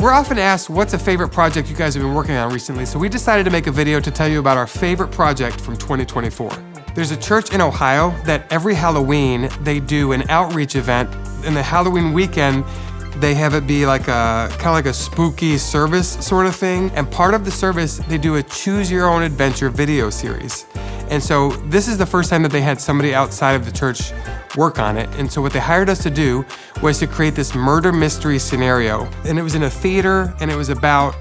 We're often asked what's a favorite project you guys have been working on recently, so we decided to make a video to tell you about our favorite project from 2024. There's a church in Ohio that every Halloween they do an outreach event. In the Halloween weekend, they have it be like kind of like a spooky service sort of thing. And part of the service, they do a choose your own adventure video series. And so this is the first time that they had somebody outside of the church work on it. And so what they hired us to do was to create this murder mystery scenario. And it was in a theater, and it was about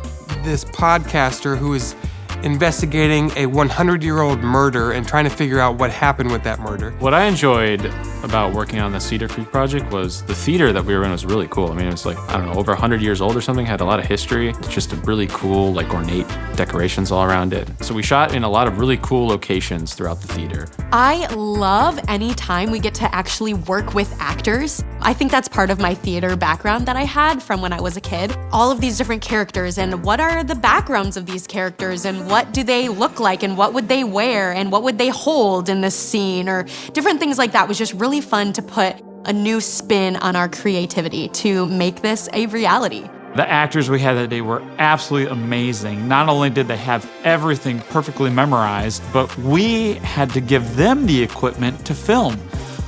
this podcaster who was investigating a 100-year-old murder and trying to figure out what happened with that murder. What I enjoyed about working on the Cedar Creek project was the theater that we were in was really cool. I mean, it was like, I don't know, over 100 years old or something, had a lot of history. It's just a really cool, like ornate decorations all around it. So we shot in a lot of really cool locations throughout the theater. I love any time we get to actually work with actors. I think that's part of my theater background that I had from when I was a kid. All of these different characters and what are the backgrounds of these characters and what do they look like and what would they wear and what would they hold in this scene or different things like that was just really fun to put a new spin on our creativity to make this a reality. The actors we had that day were absolutely amazing. Not only did they have everything perfectly memorized, but we had to give them the equipment to film.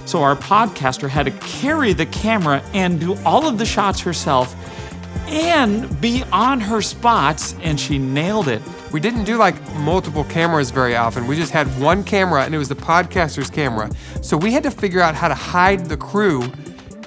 So our podcaster had to carry the camera and do all of the shots herself and be on her spots, and she nailed it. We didn't do like multiple cameras very often. We just had one camera, and it was the podcaster's camera. So we had to figure out how to hide the crew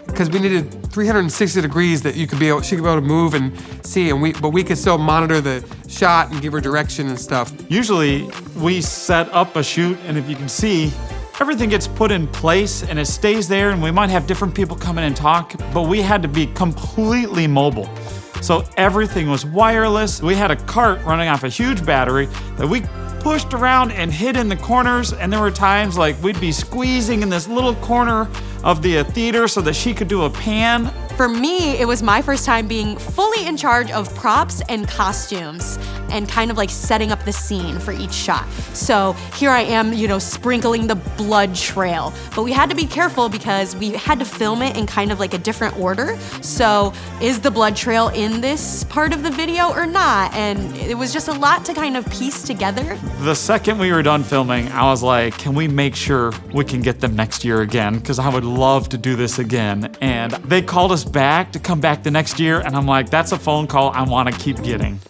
because we needed 360 degrees that she could be able to move and see, but we could still monitor the shot and give her direction and stuff. Usually we set up a shoot, and if you can see, everything gets put in place and it stays there, and we might have different people come in and talk, but we had to be completely mobile. So everything was wireless. We had a cart running off a huge battery that we pushed around and hid in the corners, and there were times like we'd be squeezing in this little corner of the theater so that she could do a pan. For me, it was my first time being fully in charge of props and costumes and kind of like setting up the scene for each shot. So here I am, sprinkling the blood trail. But we had to be careful because we had to film it in kind of like a different order. So is the blood trail in this part of the video or not? And it was just a lot to kind of piece together. The second we were done filming, I was like, can we make sure we can get them next year again? Because I would love to do this again. And they called us back to come back the next year, and I'm like, that's a phone call I want to keep getting.